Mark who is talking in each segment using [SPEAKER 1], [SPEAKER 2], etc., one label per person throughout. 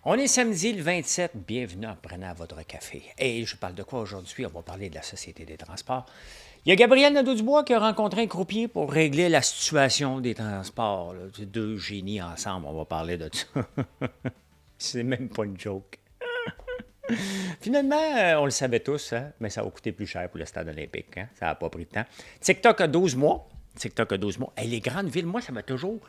[SPEAKER 1] On est samedi le 27, bienvenue en prenant votre café. Et je parle de quoi aujourd'hui? On va parler de la Société des transports. Il y a Gabriel Nadeau-Dubois qui a rencontré un croupier pour régler la situation des transports. Là. C'est deux génies ensemble, on va parler de ça. C'est même pas une joke. Finalement, on le savait tous, hein, mais ça va coûter plus cher pour le stade olympique. Hein? Ça n'a pas pris de temps. TikTok a 12 mois. TikTok a 12 mois. Et les grandes villes, moi, ça m'a toujours...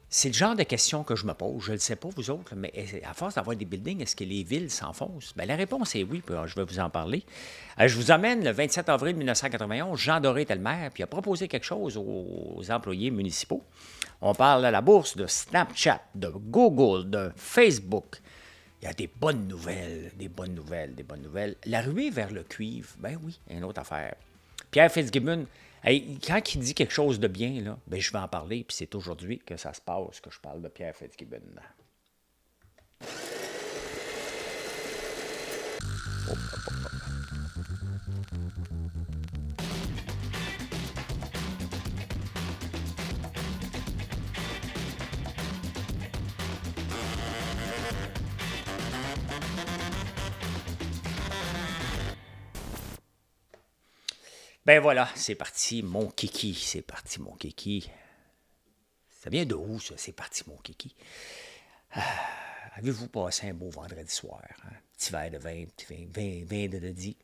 [SPEAKER 1] C'est le genre de questions que je me pose. Je ne le sais pas, vous autres, mais à force d'avoir des buildings, est-ce que les villes s'enfoncent? Bien, la réponse est oui, puis je vais vous en parler. Je vous emmène le 27 avril 1991. Jean Doré était le maire, puis il a proposé quelque chose aux employés municipaux. On parle de la bourse, de Snapchat, de Google, de Facebook. Il y a des bonnes nouvelles, des bonnes nouvelles, des bonnes nouvelles. La ruée vers le cuivre, ben oui, une autre affaire. Pierre Fitzgibbon, hey, quand il dit quelque chose de bien, là, ben je vais en parler, puis c'est aujourd'hui que ça se passe que je parle de Pierre Fitzgibbon. Ben voilà, c'est parti, mon kiki, c'est parti, mon kiki. Ça vient de où, ça, c'est parti, mon kiki? Avez-vous passé un beau vendredi soir? Hein? Petit verre de vin, petit vin de dit.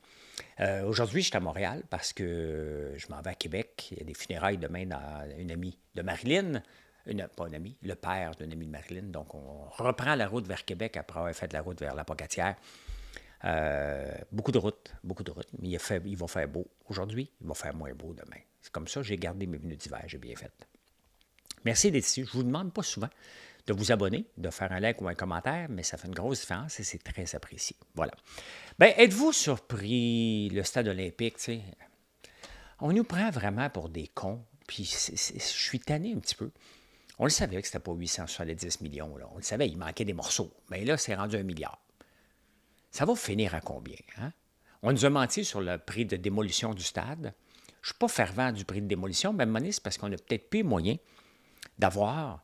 [SPEAKER 1] Aujourd'hui, je suis à Montréal parce que je m'en vais à Québec. Il y a des funérailles demain dans une amie de Marilyn. Pas une amie, le père d'une amie de Marilyn. Donc, on reprend la route vers Québec après avoir fait la route vers la Pocatière. Beaucoup de routes, beaucoup de routes. Mais il va faire beau aujourd'hui, il va faire moins beau demain. C'est comme ça, j'ai gardé mes venus d'hiver, j'ai bien fait. Merci d'être ici. Je ne vous demande pas souvent de vous abonner, de faire un like ou un commentaire, mais ça fait une grosse différence et c'est très apprécié. Voilà. Bien, êtes-vous surpris, le stade olympique, tu sais, on nous prend vraiment pour des cons, puis je suis tanné un petit peu. On le savait que c'était pas 870 millions, là. On le savait, il manquait des morceaux. Mais là, c'est rendu 1 milliard. Ça va finir à combien? Hein? On nous a menti sur le prix de démolition du stade. Je ne suis pas fervent du prix de démolition, mais à un moment donné, c'est parce qu'on n'a peut-être plus moyen d'avoir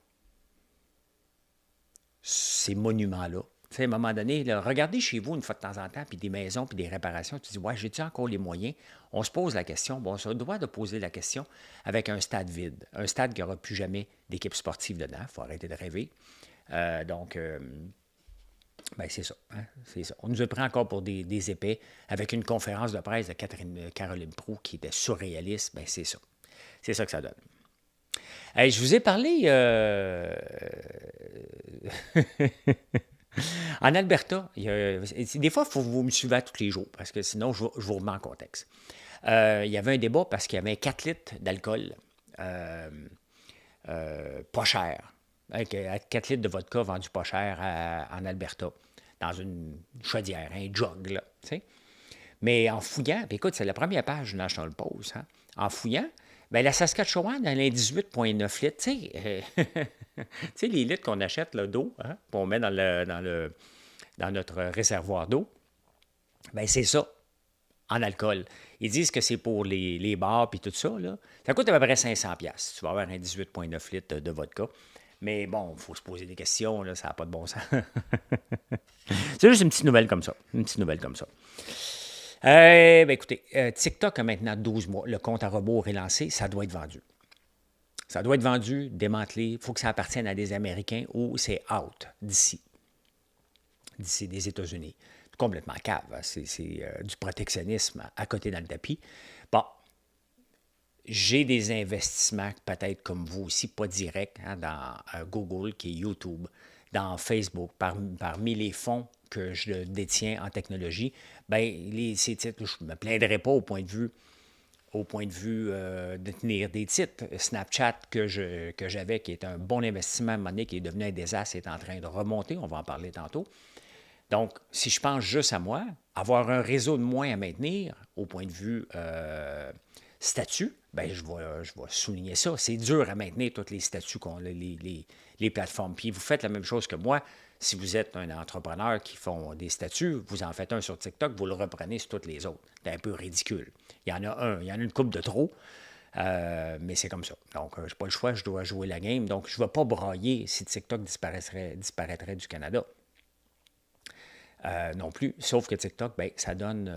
[SPEAKER 1] ces monuments-là. Tu sais, à un moment donné, là, regardez chez vous une fois de temps en temps, puis des maisons, puis des réparations, tu dis, ouais, j'ai-tu encore les moyens? On se pose la question, bon, on se doit de poser la question avec un stade vide, un stade qui n'aura plus jamais d'équipe sportive dedans, il faut arrêter de rêver. Donc, ben c'est ça, hein, c'est ça. On nous a pris encore pour des épais avec une conférence de presse de Caroline Proulx qui était surréaliste, ben c'est ça. C'est ça que ça donne. Hey, je vous ai parlé en Alberta. Des fois, il faut que vous me suivez tous les jours parce que sinon, je vous remets en contexte. Il y avait un débat parce qu'il y avait 4 litres d'alcool euh, pas cher. Avec 4 litres de vodka vendu pas cher en Alberta, dans une chaudière, un jug, là, tu sais. Mais en fouillant, puis écoute, c'est la première page du National Post, hein, en fouillant, ben la Saskatchewan, elle a 18,9 litres, tu sais. Tu sais, les litres qu'on achète là, d'eau, hein, qu'on met dans notre réservoir d'eau, ben c'est ça, en alcool. Ils disent que c'est pour les bars puis tout ça, là. Ça coûte à peu près 500$. Tu vas avoir un 18,9 litres de vodka. Mais bon, il faut se poser des questions, là, ça n'a pas de bon sens. C'est juste une petite nouvelle comme ça. Une petite nouvelle comme ça. Ben écoutez, TikTok a maintenant 12 mois. Le compte à rebours est lancé. Ça doit être vendu. Ça doit être vendu, démantelé. Il faut que ça appartienne à des Américains ou c'est out d'ici. D'ici des États-Unis. Complètement cave. Hein. C'est du protectionnisme à côté dans le tapis. Bon, j'ai des investissements, peut-être comme vous aussi, pas directs, hein, dans Google, qui est YouTube, dans Facebook, parmi les fonds que je détiens en technologie, ben, ces titres, je ne me plaindrai pas au point de vue de tenir des titres. Snapchat que j'avais, qui est un bon investissement à un moment donné, qui est devenu un désastre, est en train de remonter, on va en parler tantôt. Donc, si je pense juste à moi, avoir un réseau de moins à maintenir, au point de vue statut, ben je vais souligner ça. C'est dur à maintenir tous les statuts qu'ont les plateformes. Puis vous faites la même chose que moi. Si vous êtes un entrepreneur qui font des statuts, vous en faites un sur TikTok, vous le reprenez sur toutes les autres. C'est un peu ridicule. Il y en a une couple de trop, mais c'est comme ça. Donc, je n'ai pas le choix, je dois jouer la game. Donc, je ne vais pas brailler si TikTok disparaîtrait du Canada. non plus. Sauf que TikTok, ben, ça donne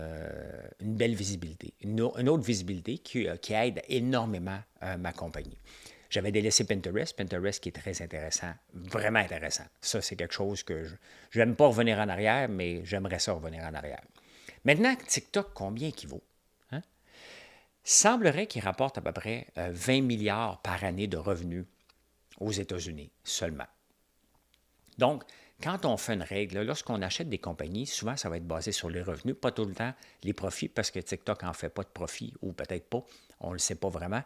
[SPEAKER 1] une belle visibilité, une autre visibilité qui aide énormément ma compagnie. J'avais délaissé Pinterest, Pinterest qui est très intéressant, vraiment intéressant. Ça, c'est quelque chose que je n'aime pas revenir en arrière, mais j'aimerais ça revenir en arrière. Maintenant, TikTok, combien qu'il vaut? Hein? Semblerait qu'il rapporte à peu près 20 milliards par année de revenus aux États-Unis seulement. Donc, quand on fait une règle, lorsqu'on achète des compagnies, souvent, ça va être basé sur les revenus, pas tout le temps les profits, parce que TikTok n'en fait pas de profit, ou peut-être pas, on ne le sait pas vraiment.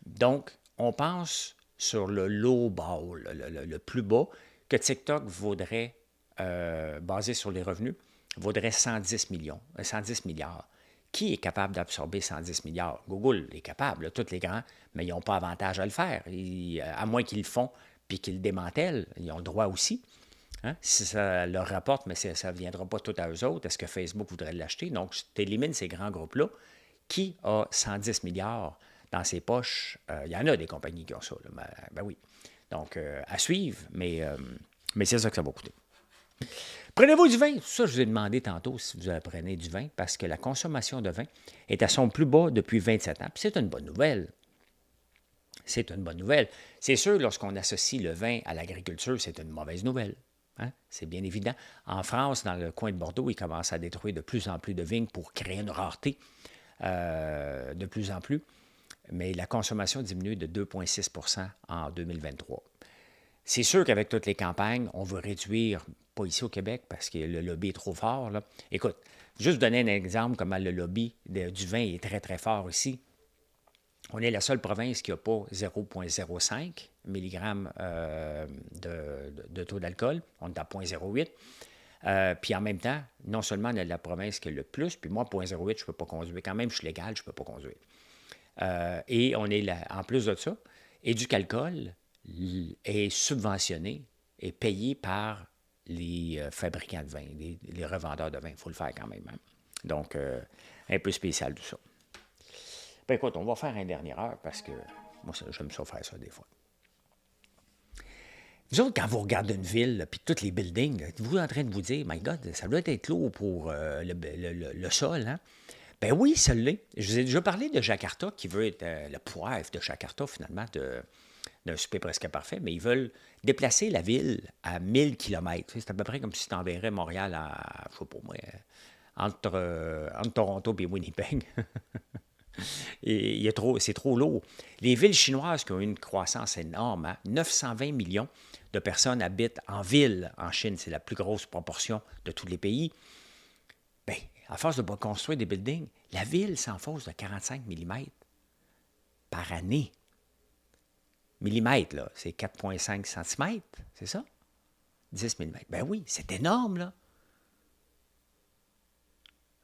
[SPEAKER 1] Donc, on pense sur le low ball, le plus bas, que TikTok vaudrait, basé sur les revenus, vaudrait 110 milliards. Qui est capable d'absorber 110 milliards? Google est capable, là, tous les grands, mais ils n'ont pas avantage à le faire. À moins qu'ils le font puis qu'ils le démantèlent, ils ont le droit aussi. Hein? Si ça leur rapporte, mais ça ne viendra pas tout à eux autres, est-ce que Facebook voudrait l'acheter? Donc, tu élimines ces grands groupes-là. Qui a 110 milliards dans ses poches? Il y en a des compagnies qui ont ça. Là. Ben oui. Donc, à suivre, mais c'est ça que ça va coûter. Prenez-vous du vin? Ça, je vous ai demandé tantôt si vous prenez du vin, parce que la consommation de vin est à son plus bas depuis 27 ans. Puis c'est une bonne nouvelle. C'est une bonne nouvelle. C'est sûr, lorsqu'on associe le vin à l'agriculture, c'est une mauvaise nouvelle. Hein? C'est bien évident. En France, dans le coin de Bordeaux, ils commencent à détruire de plus en plus de vignes pour créer une rareté de plus en plus. Mais la consommation diminue de 2,6 % en 2023. C'est sûr qu'avec toutes les campagnes, on veut réduire, pas ici au Québec, parce que le lobby est trop fort. Là. Écoute, juste donner un exemple comment le lobby du vin est très, très fort ici. On est la seule province qui n'a pas 0,05 mg de taux d'alcool. On est à 0,08. Puis en même temps, non seulement on est la province qui a le plus, puis moi, 0,08, je ne peux pas conduire. Quand même, je suis légal, je ne peux pas conduire. Et on est là, en plus de ça, Éducalcool est subventionné et payé par les fabricants de vin, les revendeurs de vin. Il faut le faire quand même. Hein? Donc, un peu spécial tout ça. Ben écoute, on va faire une dernière heure parce que moi, j'aime ça faire ça des fois. Vous autres, quand vous regardez une ville, puis tous les buildings, vous êtes en train de vous dire, my God, ça doit être lourd pour le sol, hein? Ben oui, ça l'est. Je vous ai déjà parlé de Jakarta, qui veut être le poivre de Jakarta, finalement, d'un souper presque parfait, mais ils veulent déplacer la ville à 1000 km. C'est à peu près comme si tu enverrais Montréal à, je sais pas moi, entre Toronto et Winnipeg. Et c'est trop lourd. Les villes chinoises qui ont une croissance énorme, hein, 920 millions de personnes habitent en ville en Chine. C'est la plus grosse proportion de tous les pays. Bien, à force de construire des buildings, la ville s'enfonce de 45 mm par année. Millimètres, là, c'est 4,5 cm, c'est ça? 10 mm. Ben oui, c'est énorme, là.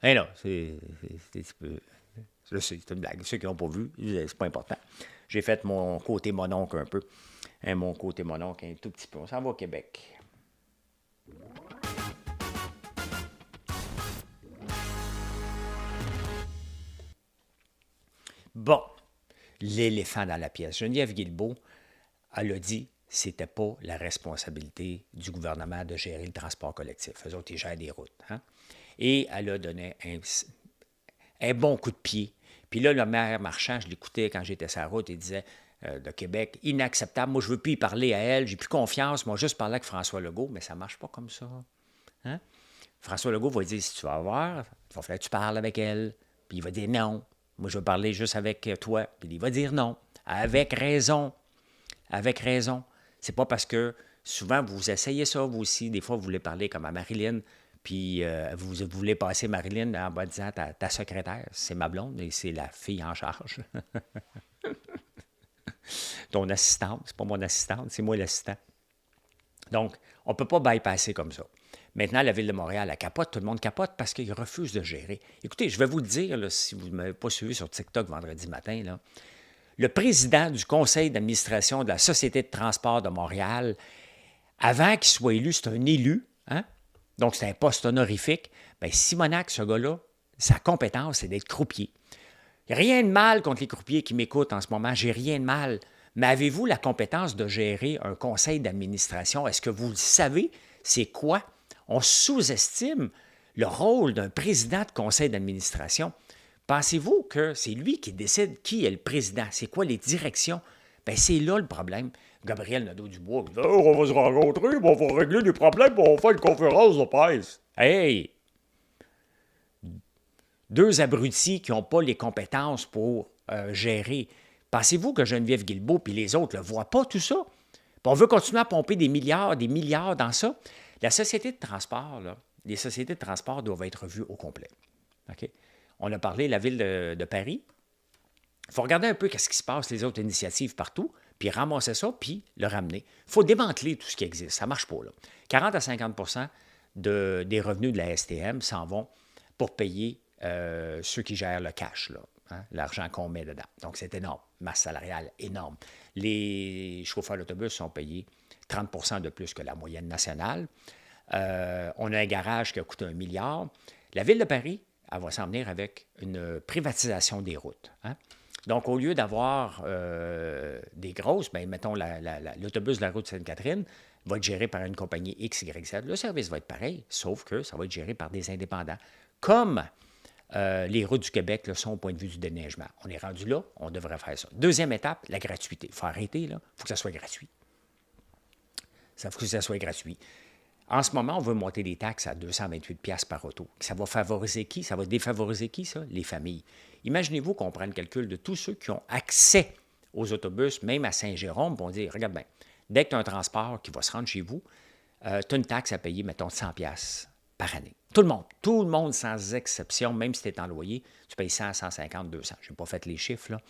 [SPEAKER 1] Eh non, c'est un petit peu... C'est une blague. Ceux qui n'ont pas vu, c'est pas important. J'ai fait mon côté mononcle un peu. Hein, mon côté mononcle un tout petit peu. On s'en va au Québec. Bon, l'éléphant dans la pièce. Geneviève Guilbeault, elle a dit que ce n'était pas la responsabilité du gouvernement de gérer le transport collectif. Eux autres, ils gèrent des routes. Hein? Et elle a donné un bon coup de pied. Puis là, le maire Marchand, je l'écoutais quand j'étais sur la route, il disait de Québec, inacceptable. Moi, je ne veux plus y parler à elle, j'ai plus confiance. Moi, juste parler avec François Legault, mais ça ne marche pas comme ça. Hein? François Legault va dire, si tu vas voir, il va falloir que tu parles avec elle. Puis il va dire non. Moi, je veux parler juste avec toi. Puis il va dire non. Avec raison. Avec raison. C'est pas parce que souvent, vous essayez ça, vous aussi. Des fois, vous voulez parler comme à Marilyn. Puis vous voulez passer Marilyn en disant ta secrétaire, c'est ma blonde et c'est la fille en charge. Ton assistante, c'est pas mon assistante, c'est moi l'assistant. Donc, on ne peut pas bypasser comme ça. Maintenant, la Ville de Montréal, elle capote, tout le monde capote parce qu'ils refusent de gérer. Écoutez, je vais vous le dire, là, si vous ne m'avez pas suivi sur TikTok vendredi matin, là, le président du conseil d'administration de la Société de transport de Montréal, avant qu'il soit élu, c'est un élu, hein? Donc, c'est un poste honorifique. Bien, Simonac, ce gars-là, sa compétence, c'est d'être croupier. Il n'y a rien de mal contre les croupiers qui m'écoutent en ce moment. J'ai rien de mal. Mais avez-vous la compétence de gérer un conseil d'administration? Est-ce que vous savez c'est quoi? On sous-estime le rôle d'un président de conseil d'administration. Pensez-vous que c'est lui qui décide qui est le président? C'est quoi les directions? Bien, c'est là le problème. Gabriel Nadeau-Dubois, « On va se rencontrer, on va régler les problèmes, on va faire une conférence de presse. » Hey! Deux abrutis qui n'ont pas les compétences pour gérer. Pensez-vous que Geneviève Guilbeault et les autres ne le voient pas, tout ça? Puis on veut continuer à pomper des milliards dans ça. La société de transport, là, les sociétés de transport doivent être revues au complet. OK? On a parlé de la ville de Paris. Il faut regarder un peu ce qui se passe, les autres initiatives partout, puis ramasser ça, puis le ramener. Il faut démanteler tout ce qui existe. Ça ne marche pas, là. 40 à 50 des revenus de la STM s'en vont pour payer ceux qui gèrent le cash, là, hein, l'argent qu'on met dedans. Donc, c'est énorme. Masse salariale énorme. Les chauffeurs d'autobus sont payés 30 de plus que la moyenne nationale. On a un garage qui a coûté 1 milliard. La Ville de Paris, elle va s'en venir avec une privatisation des routes. Hein? Donc, au lieu d'avoir des grosses, bien, mettons, l'autobus de la route Sainte-Catherine va être géré par une compagnie X, Y, Z. Le service va être pareil, sauf que ça va être géré par des indépendants. Comme les routes du Québec là, sont au point de vue du déneigement. On est rendu là, on devrait faire ça. Deuxième étape, la gratuité. Il faut arrêter, là. Il faut que ça soit gratuit. Il faut que ça soit gratuit. En ce moment, on veut monter les taxes à 228$ par auto. Ça va favoriser qui? Ça va défavoriser qui, ça? Les familles. Imaginez-vous qu'on prenne le calcul de tous ceux qui ont accès aux autobus, même à Saint-Jérôme, pour dire, regarde bien, dès que tu as un transport qui va se rendre chez vous, tu as une taxe à payer, mettons, de 100$ par année. Tout le monde sans exception, même si tu es en loyer, tu payes 100, 150, 200. Je n'ai pas fait les chiffres, là.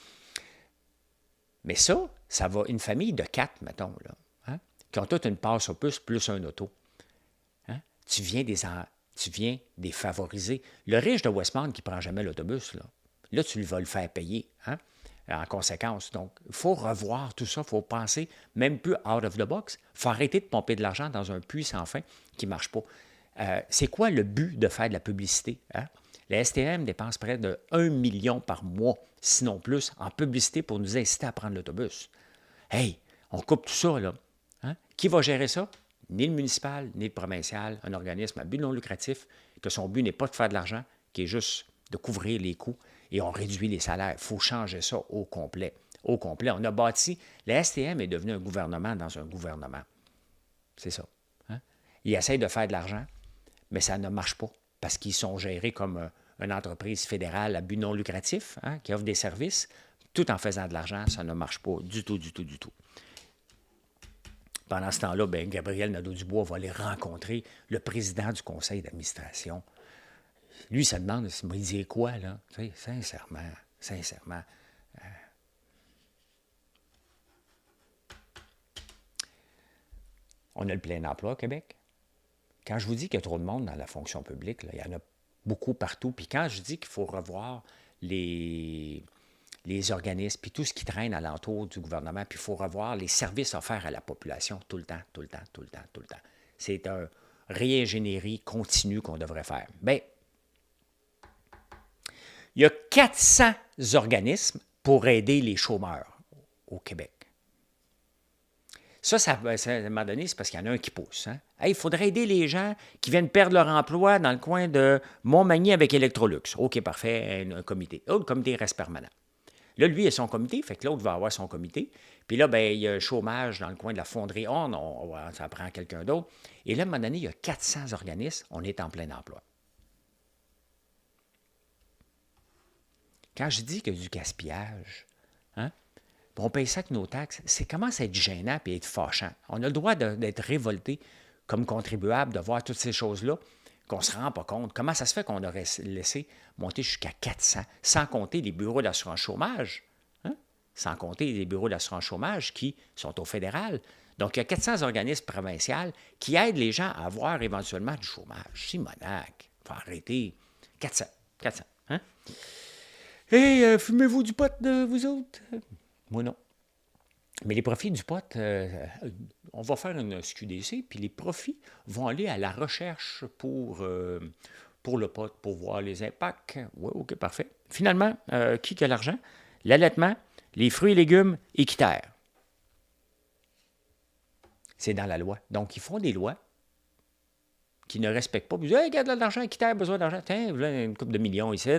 [SPEAKER 1] Mais ça va, une famille de 4, mettons, là, hein, qui ont toute une passe au puce plus un auto. Hein, tu viens défavoriser. Le riche de Westmount qui ne prend jamais l'autobus, là, tu lui vas le faire payer, hein, en conséquence. Donc, il faut revoir tout ça, il faut penser même plus out of the box. Il faut arrêter de pomper de l'argent dans un puits sans fin qui ne marche pas. C'est quoi le but de faire de la publicité? Hein? La STM dépense près de 1 million par mois, sinon plus, en publicité pour nous inciter à prendre l'autobus. Hey, on coupe tout ça, là. Hein? Qui va gérer ça? Ni le municipal, ni le provincial, un organisme à but non lucratif, que son but n'est pas de faire de l'argent, qui est juste de couvrir les coûts, et on réduit les salaires. Il faut changer ça au complet. Au complet. On a bâti, la STM est devenue un gouvernement dans un gouvernement. C'est ça. Hein? Ils essayent de faire de l'argent, mais ça ne marche pas parce qu'ils sont gérés comme une entreprise fédérale à but non lucratif, hein, qui offre des services, tout en faisant de l'argent. Ça ne marche pas du tout, du tout, du tout. Pendant ce temps-là, bien, Gabriel Nadeau-Dubois va aller rencontrer le président du conseil d'administration. Lui, il se demande s'il m'a dit quoi, là? Tu sais, sincèrement. On a le plein emploi au Québec. Quand je vous dis qu'il y a trop de monde dans la fonction publique, là, il y en a beaucoup partout. Puis quand je dis qu'il faut revoir les organismes, puis tout ce qui traîne alentour du gouvernement, puis il faut revoir les services offerts à la population tout le temps. C'est une réingénierie continue qu'on devrait faire. Bien, il y a 400 organismes pour aider les chômeurs au Québec. Ça, à un moment donné, c'est parce qu'il y en a un qui pousse. Hein? Hey, il faudrait aider les gens qui viennent perdre leur emploi dans le coin de Montmagny avec Electrolux. OK, parfait, un comité. Oh, le comité reste permanent. Là, lui, il a son comité, fait que l'autre va avoir son comité. Puis là, bien, il y a un chômage dans le coin de la fonderie. Ça prend quelqu'un d'autre. Et là, à un moment donné, il y a 400 organismes. On est en plein emploi. Quand je dis qu'il y a du gaspillage, hein? On paye ça avec nos taxes, c'est commence à être gênant et être fâchant. On a le droit d'être révolté comme contribuable, de voir toutes ces choses-là, qu'on ne se rend pas compte. Comment ça se fait qu'on aurait laissé monter jusqu'à 400, sans compter les bureaux d'assurance chômage, hein? Sans compter les bureaux d'assurance chômage qui sont au fédéral. Donc, il y a 400 organismes provinciaux qui aident les gens à avoir éventuellement du chômage. Simonac, il faut arrêter. 400, hein? Et fumez-vous du pot, vous autres? Moi, non. Mais les profits du pot, on va faire une SQDC, puis les profits vont aller à la recherche pour le pot, pour voir les impacts. Oui, OK, parfait. Finalement, qui a l'argent? L'allaitement, les fruits et légumes équitaires. C'est dans la loi. Donc, ils font des lois qui ne respectent pas. Puis ils disent, hey, regarde là, l'argent, qui t'a besoin d'argent? Tiens, voilà une couple de millions ici.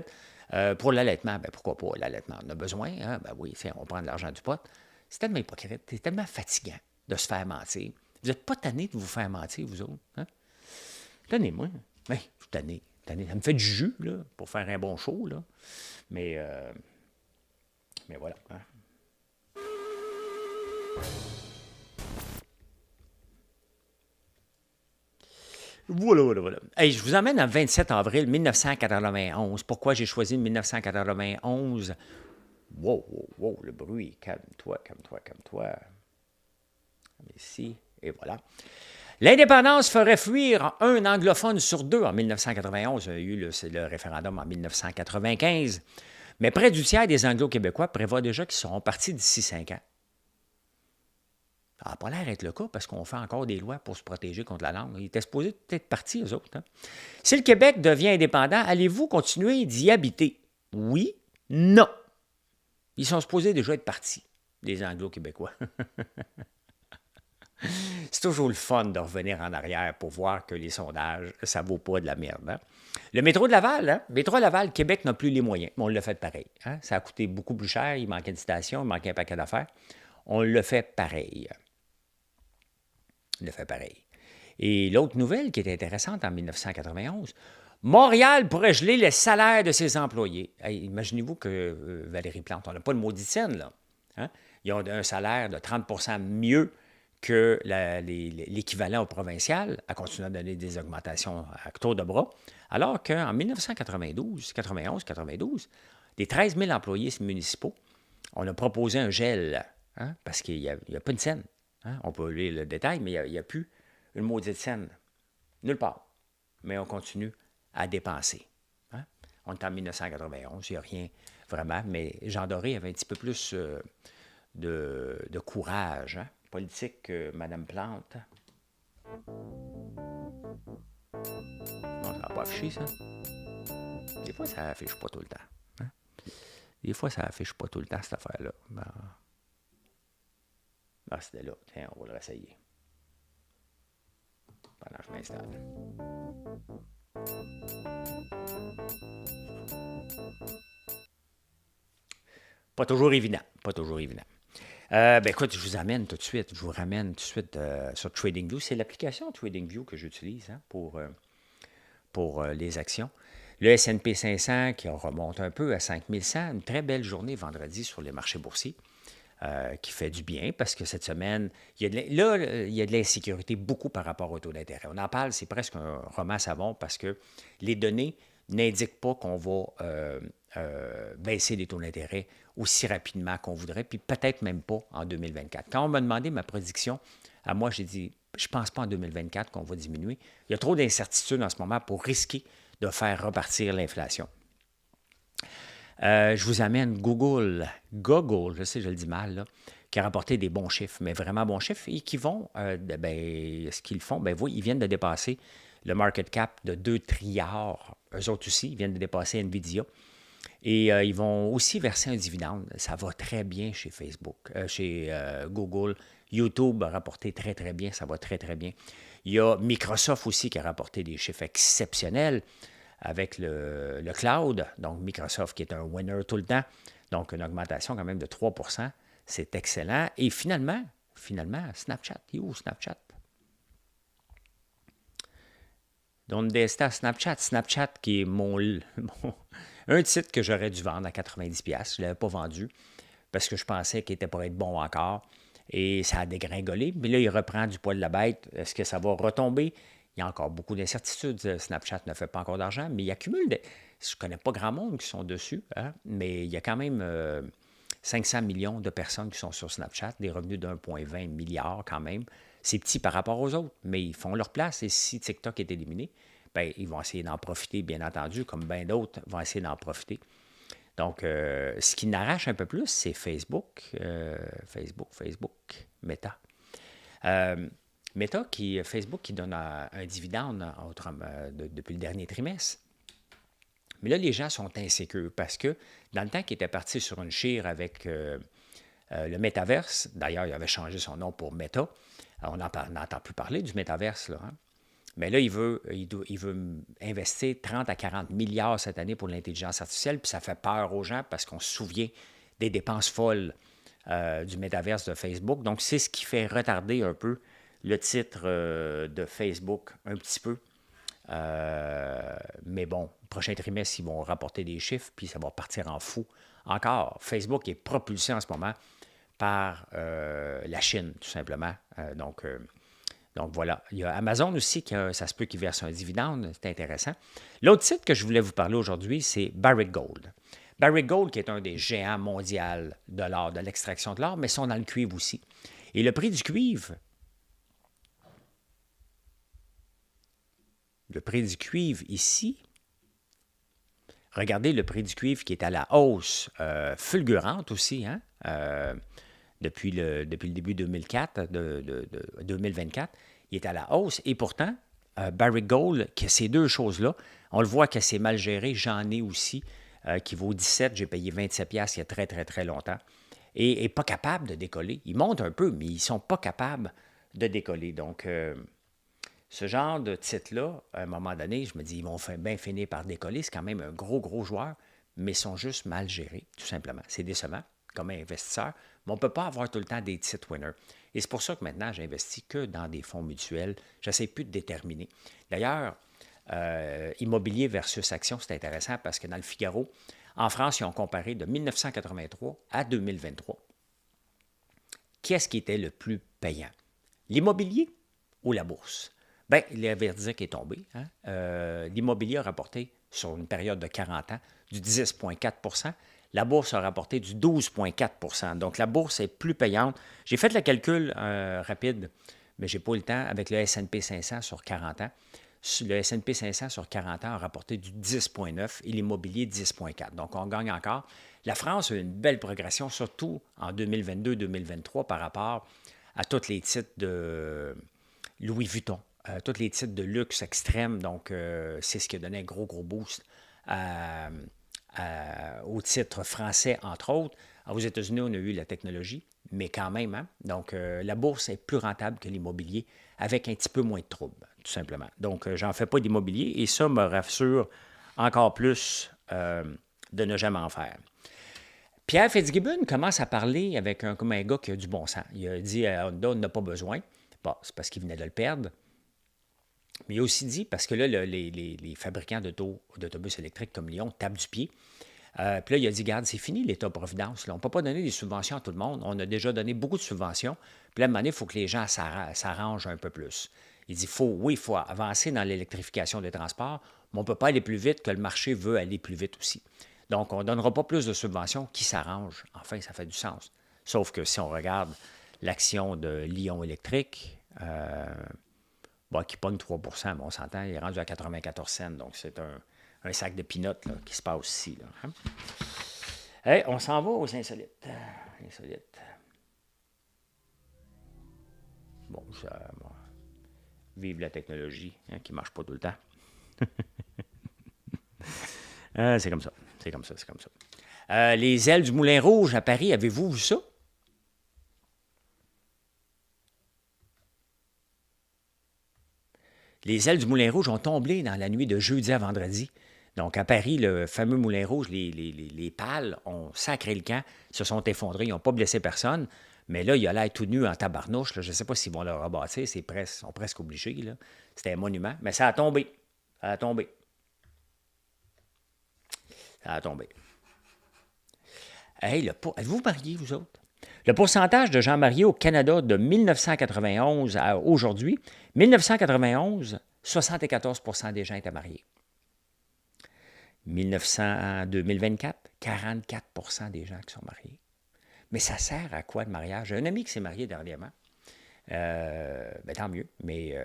[SPEAKER 1] Pour l'allaitement, ben pourquoi pas? L'allaitement, on a besoin. Hein? Ben oui, on prend de l'argent du pot. C'est tellement hypocrite, c'est tellement fatigant de se faire mentir. Vous n'êtes pas tanné de vous faire mentir, vous autres. Hein? Tanné-moi. Ben, je suis tanné. Ça me fait du jus, là, pour faire un bon show, là. Mais voilà. Hein? Voilà. Hey, je vous emmène en 27 avril 1991. Pourquoi j'ai choisi 1991? Wow, le bruit. Calme-toi. Ici, et voilà. L'indépendance ferait fuir un anglophone sur deux en 1991. Il y a eu le référendum en 1995. Mais près du tiers des Anglo-Québécois prévoient déjà qu'ils seront partis d'ici 5 ans. Ça n'a pas l'air d'être le cas parce qu'on fait encore des lois pour se protéger contre la langue. Ils étaient supposés peut-être partir, eux autres. Hein? Si le Québec devient indépendant, allez-vous continuer d'y habiter? Oui, non. Ils sont supposés déjà être partis, les Anglo-Québécois. C'est toujours le fun de revenir en arrière pour voir que les sondages, ça ne vaut pas de la merde. Hein? Le métro de Laval, métro Laval, Québec n'a plus les moyens, mais on l'a fait pareil. Hein? Ça a coûté beaucoup plus cher, il manquait une station, il manquait un paquet d'affaires. On le fait pareil. Et l'autre nouvelle qui est intéressante en 1991, Montréal pourrait geler les salaires de ses employés. Hey, imaginez-vous que Valérie Plante, on n'a pas de maudite scène, là. Hein? Ils ont un salaire de 30 mieux que l'équivalent au provincial, à continuer à donner des augmentations à tour de bras, alors qu'en 1992, des 13 000 employés municipaux, on a proposé un gel, hein, parce qu'il n'y a pas une scène. Hein? On peut lire le détail, mais il n'y a plus une maudite scène. Nulle part. Mais on continue à dépenser. Hein? On est en 1991, il n'y a rien vraiment, mais Jean Doré avait un petit peu plus de courage, hein? Politique que Mme Plante. Non, ça n'a pas affiché, ça. Des fois, ça affiche pas tout le temps. Hein? Des fois, ça affiche pas tout le temps, cette affaire-là. Ah, c'était là. Tiens, on va le réessayer. Pendant que je m'installe. Pas toujours évident. Écoute, je vous ramène tout de suite sur TradingView. C'est l'application TradingView que j'utilise hein, pour les actions. Le S&P 500 qui remonte un peu à 5100. Une très belle journée vendredi sur les marchés boursiers qui fait du bien parce que cette semaine, il y a de l'insécurité beaucoup par rapport au taux d'intérêt. On en parle, c'est presque un roman savon parce que les données n'indiquent pas qu'on va baisser les taux d'intérêt aussi rapidement qu'on voudrait, puis peut-être même pas en 2024. Quand on m'a demandé ma prédiction, à moi, j'ai dit, je ne pense pas en 2024 qu'on va diminuer. Il y a trop d'incertitudes en ce moment pour risquer de faire repartir l'inflation. Je vous amène Google, je sais, je le dis mal, là, qui a rapporté des bons chiffres, mais vraiment bons chiffres, et qui vont, ce qu'ils font, ils viennent de dépasser le market cap de 2 trilliards. Eux autres aussi, ils viennent de dépasser NVIDIA. Et ils vont aussi verser un dividende. Ça va très bien chez Facebook, chez Google. YouTube a rapporté très, très bien. Ça va très, très bien. Il y a Microsoft aussi qui a rapporté des chiffres exceptionnels avec le cloud. Donc, Microsoft qui est un winner tout le temps. Donc, une augmentation quand même de 3 %. C'est excellent. Et finalement, Snapchat. Il est où Snapchat? Donc, Snapchat qui est un titre que j'aurais dû vendre à 90$. Je ne l'avais pas vendu parce que je pensais qu'il était pour être bon encore. Et ça a dégringolé. Mais là, il reprend du poil de la bête. Est-ce que ça va retomber? Il y a encore beaucoup d'incertitudes. Snapchat ne fait pas encore d'argent, mais il accumule. Je ne connais pas grand monde qui sont dessus, hein? Mais il y a quand même 500 millions de personnes qui sont sur Snapchat, des revenus d'1,20 milliard quand même. C'est petit par rapport aux autres, mais ils font leur place. Et si TikTok est éliminé, ils vont essayer d'en profiter, bien entendu, comme bien d'autres vont essayer d'en profiter. Donc, ce qui n'arrache un peu plus, c'est Facebook, Meta. Facebook qui donne un dividende depuis le dernier trimestre. Mais là, les gens sont insécures parce que dans le temps qu'ils étaient partis sur une chire avec le Metaverse, d'ailleurs, il avait changé son nom pour Meta. On n'entend plus parler du Metaverse, là. Hein? Mais là, il veut investir 30 à 40 milliards cette année pour l'intelligence artificielle, puis ça fait peur aux gens parce qu'on se souvient des dépenses folles du métaverse de Facebook. Donc, c'est ce qui fait retarder un peu le titre de Facebook un petit peu. Mais bon, le prochain trimestre, ils vont rapporter des chiffres, puis ça va partir en fou. Encore, Facebook est propulsé en ce moment par la Chine, tout simplement. Donc voilà. Il y a Amazon aussi, ça se peut qu'il verse un dividende, c'est intéressant. L'autre titre que je voulais vous parler aujourd'hui, c'est Barrick Gold. Barrick Gold, qui est un des géants mondiaux de l'or, de l'extraction de l'or, mais sont dans le cuivre aussi. Et le prix du cuivre ici, regardez le prix du cuivre qui est à la hausse fulgurante aussi, hein, depuis le début 2024, 2024, il est à la hausse. Et pourtant, Barrick Gold, que ces deux choses-là, on le voit que c'est mal géré. J'en ai aussi, qui vaut 17. J'ai payé 27$ il y a très, très, très longtemps. Et pas capable de décoller. Ils montent un peu, mais ils ne sont pas capables de décoller. Donc, ce genre de titre-là, à un moment donné, je me dis, ils vont bien finir par décoller. C'est quand même un gros, gros joueur, mais ils sont juste mal gérés, tout simplement. C'est décevant comme investisseur, mais on ne peut pas avoir tout le temps des titres winners. Et c'est pour ça que maintenant, j'investis que dans des fonds mutuels. Je n'essaie plus de déterminer. D'ailleurs, immobilier versus action, c'est intéressant parce que dans le Figaro, en France, ils ont comparé de 1983 à 2023. Qu'est-ce qui était le plus payant? L'immobilier ou la bourse? Bien, le verdict est tombé. Hein? L'immobilier a rapporté, sur une période de 40 ans, du 10,4 %. La bourse a rapporté du 12,4 %. Donc, la bourse est plus payante. J'ai fait le calcul rapide, mais je n'ai pas eu le temps avec le S&P 500 sur 40 ans. Le S&P 500 sur 40 ans a rapporté du 10,9 et l'immobilier 10,4. Donc, on gagne encore. La France a eu une belle progression, surtout en 2022-2023 par rapport à tous les titres de Louis Vuitton, tous les titres de luxe extrême. Donc, c'est ce qui a donné un gros, gros boost au titre français, entre autres. Aux États-Unis, on a eu la technologie, mais quand même. Hein? Donc, la bourse est plus rentable que l'immobilier avec un petit peu moins de troubles, tout simplement. Donc, j'en fais pas d'immobilier et ça me rassure encore plus de ne jamais en faire. Pierre Fitzgibbon commence à parler comme un gars qui a du bon sens. Il a dit à Honda, on n'a pas besoin. Bon, c'est parce qu'il venait de le perdre. Mais il a aussi dit, parce que là, les fabricants d'autobus électriques comme Lyon tapent du pied. Puis là, il a dit, regarde, c'est fini l'État-providence. On ne peut pas donner des subventions à tout le monde. On a déjà donné beaucoup de subventions. Puis là, à un moment donné, il faut que les gens s'arrangent un peu plus. Il dit, il faut avancer dans l'électrification des transports, mais on ne peut pas aller plus vite que le marché veut aller plus vite aussi. Donc, on ne donnera pas plus de subventions qui s'arrangent. Enfin, ça fait du sens. Sauf que si on regarde l'action de Lyon électrique, qui pogne 3 %, on s'entend, il est rendu à 94 cents. Donc, c'est un sac de peanuts qui se passe ici. Là, hein? Hey, on s'en va aux insolites. Bon, vive la technologie qui ne marche pas tout le temps. C'est comme ça. Les ailes du Moulin Rouge à Paris, avez-vous vu ça? Les ailes du Moulin Rouge ont tombé dans la nuit de jeudi à vendredi. Donc, à Paris, le fameux Moulin Rouge, les pales ont sacré le camp, se sont effondrés, ils n'ont pas blessé personne. Mais là, il a l'air tout nu en tabarnouche. Là. Je ne sais pas s'ils vont le rebâtir, ils sont presque obligés. Là. C'était un monument, mais ça a tombé. Hey, êtes-vous mariés, vous autres? Le pourcentage de gens mariés au Canada de 1991 à aujourd'hui, 1991, 74 % des gens étaient mariés. 2024, 44 % des gens qui sont mariés. Mais ça sert à quoi le mariage? J'ai un ami qui s'est marié dernièrement. Tant mieux, mais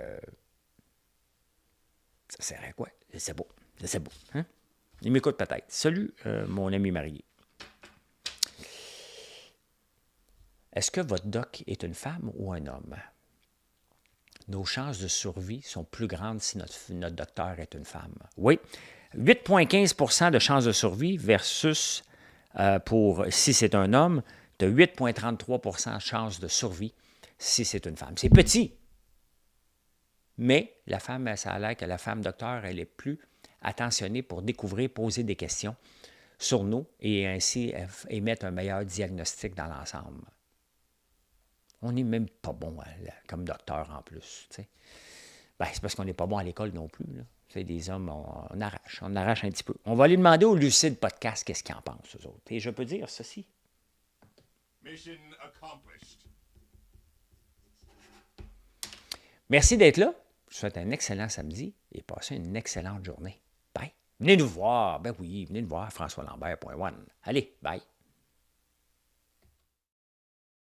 [SPEAKER 1] ça sert à quoi? C'est beau. Hein? Il m'écoute peut-être. Salut, mon ami marié. Est-ce que votre doc est une femme ou un homme? Nos chances de survie sont plus grandes si notre docteur est une femme. Oui, 8,15 % de chances de survie versus, si c'est un homme, de 8,33 % de chances de survie si c'est une femme. C'est petit, Mais la femme, ça a l'air que la femme docteur, elle est plus attentionnée pour découvrir, poser des questions sur nous et ainsi émettre un meilleur diagnostic dans l'ensemble. On n'est même pas bon comme docteur en plus. Ben, c'est parce qu'on n'est pas bon à l'école non plus. Là. C'est des hommes, on arrache un petit peu. On va aller demander au Lucide Podcast qu'est-ce qu'ils en pensent, eux autres. Et je peux dire ceci. Mission accomplished. Merci d'être là. Je vous souhaite un excellent samedi et passez une excellente journée. Bye. Venez nous voir. Ben oui, venez nous voir, françoislambert.one. Allez, bye.